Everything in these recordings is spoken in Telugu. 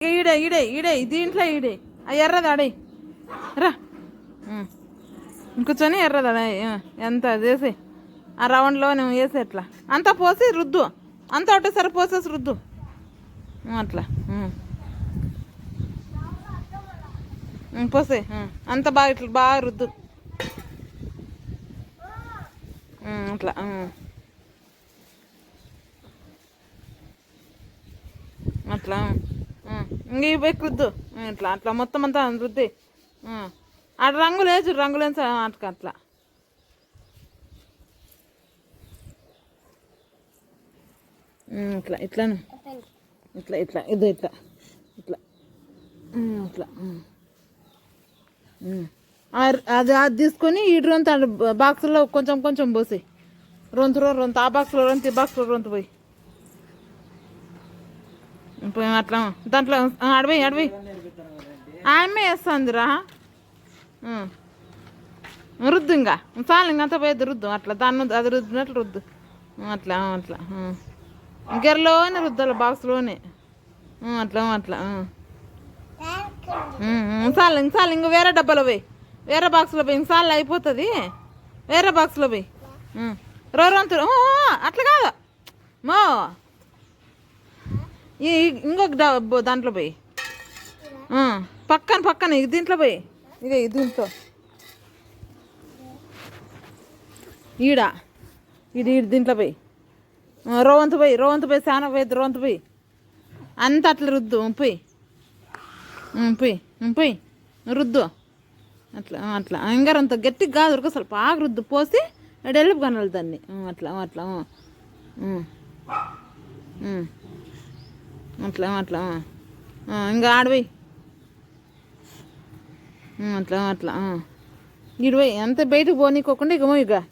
ఈడే ఈడే ఈడే దీంట్లో ఈడే ఎర్రది ఆడే రా కూర్చొని ఎర్రది ఆడే ఎంత చేసి ఆ రౌండ్లో నువ్వు వేసి ఎట్లా అంతా పోసి రుద్దు అంతా ఒకటేసారి పోసేసి రుద్దు అట్లా పోసే అంత బాగా ఇట్లా బాగా రుద్దు అట్లా అట్లా ఇంక ఇవి రుద్దు ఇట్లా అట్లా మొత్తం అంతా రుద్ది అటు రంగులు వేసు రంగులు వేసి అట్లా అట్లా ఇట్లా ఇట్లా ఇట్లా ఇట్లా ఇది ఇట్లా ఇట్లా అట్లా అది అది తీసుకొని ఈ రొంత బాక్స్లో కొంచెం కొంచెం పోసి రొంత ఆ బాక్స్లో రొంత ఈ బాక్స్లో రొంత పోయి అట్లా దాంట్లో అడవి ఆమె వేస్తుందిరా రుద్దు ఇంకా చాలు ఇంకంతా పోయేది రుద్దు అట్లా దాన్ని అది రుద్దినట్లు రుద్దు అట్లా అట్లా గెరలోనే రుద్దాలి బాక్స్లోనే అట్లా అట్లా చాలు ఇంక వేరే డబ్బాలో పోయి వేరే బాక్స్లో పోయి ఇంకసార్లు అయిపోతుంది వేరే బాక్స్లో పోయి రోరంతులు అట్లా కాదు మో ఇంకొక దాంట్లో పోయి పక్కన దీంట్లో పోయి ఇదే దీంట్లో ఈడ ఇది దీంట్లో పోయి రోవంతు పోయి చాలా పోయి రోవంతు పోయి అంత అట్లా రుద్దు పోయి పోయి రుద్దు అట్లా అట్లా అంత గట్టిగా కాదు ఉరక అసలు బాగా రుద్దు పోసి డెల్లుపు కనాలి దాన్ని అట్లా అట్లా అట్లా అట్లా ఇంకా ఆడపోయి అట్లా అట్లా ఈడపోయి అంత బయటకు పోనీకోకుండా ఇక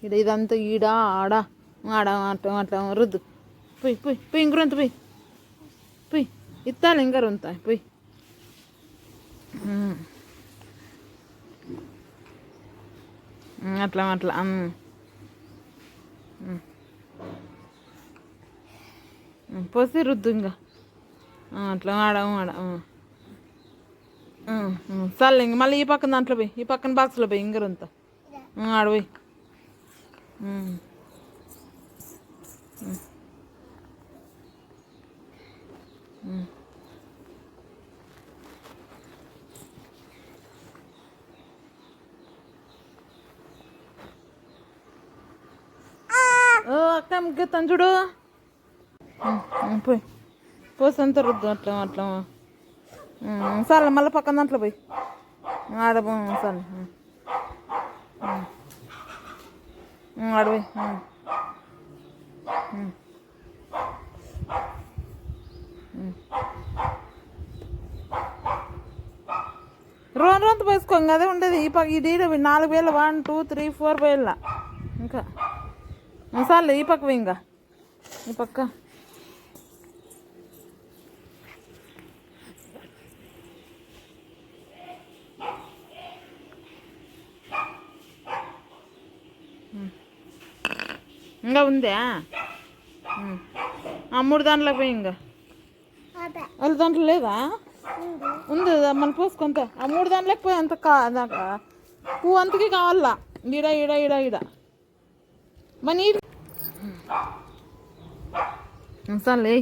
ఇక ఇదంతా ఈడ ఆడ అట్లా అట్లా రుద్దు పోయి ఇంకొంత పోయి ఇత్తాలి ఇంకా రొంత పోయి అట్లా అట్లా పోసి రుద్దు ఇంకా అట్లా ఆడ చాలు ఇంక మళ్ళీ ఈ పక్కన దాంట్లో పోయి ఈ పక్కన బాక్స్లో పోయి ఇంకరంత ఆడపోయి అక్క ముగ్గెత్తాను చూడు పోయి పోసి అంత రుద్దు అట్లా అట్లా చాలు మళ్ళీ పక్కన దాంట్లో పోయి ఆడ చాలు ఆడపోయి రొంత పోసుకో ఇంకా అదే ఉండేది ఈ పక్క ఇది 4000 1 2 3 4 వేల ఇంకా చాలు ఈ పక్క పోయి ఇంకా ఈ పక్క ఇంకా ఉందా 3 దాంట్లోకి పోయి ఇంకా వాళ్ళ దాంట్లో లేదా ఉంది మన పోసుకుంటా 3 దాంట్లోకి పోయి అంత పువ్వు అంతకి కావాలా ఈడ ఈడ ఈడ ఈడ మన చాలే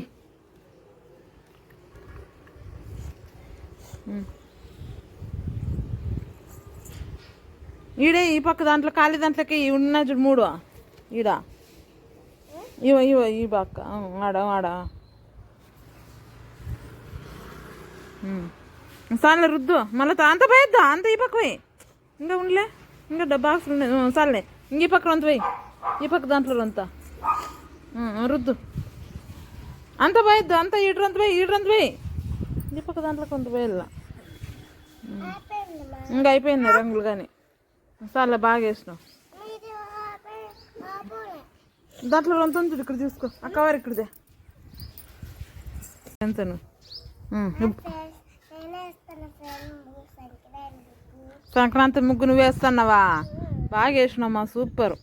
ఈడే ఈ పక్క దాంట్లో ఖాళీ దాంట్లోకి ఉన్న చూడు 3 ఈడ ఇవ ఈ పక్క ఆడ చాలే రుద్దు మళ్ళీ అంత పోయొద్దు అంత ఈ పక్క పోయి ఇంకా ఉండలే ఇంకా బాక్స్ ఉండేది చాలే ఇంక ఈ పక్క రొంత పోయి ఈ పక్క దాంట్లో రొంత రుద్దు అంత పోయొద్దు అంత ఈడ్రంత పోయి ఈ పక్క దాంట్లో కొంత పోయేలా ఇంకా అయిపోయింది రంగులు కానీ చాలా బాగా వేసినావు దాంట్లో రొంత ఉంటుంది ఇక్కడ తీసుకో ఆ కవర్ ఇక్కడదే ఎంతను సంక్రాంతి ముగ్గు నువ్వు వేస్తున్నావా బాగా వేసినావమ్మా సూపర్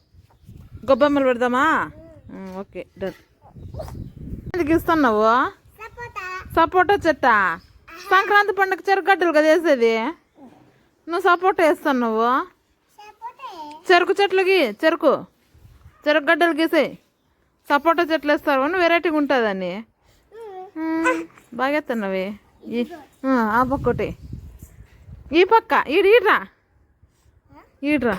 గొబ్బెమ్మలు పెడదామా ఓకే డన్ ఎందుకు ఇస్తున్నావు సపోటా చెట్టా సంక్రాంతి పండుగ చెరుకు గడ్డలు కదా వేసేది. నువ్వు సపోటా వేస్తాను. నువ్వు చెరుకు చెట్లకి చెరుకు గడ్డలు గీసాయి. సపోటా చెట్లు వేస్తారు అని వెరైటీగా ఉంటుందని. బాగా ఎత్తున్నావి. ఆ పక్క ఒకటి, ఈ పక్క ఈడ్రా ఈడ్రా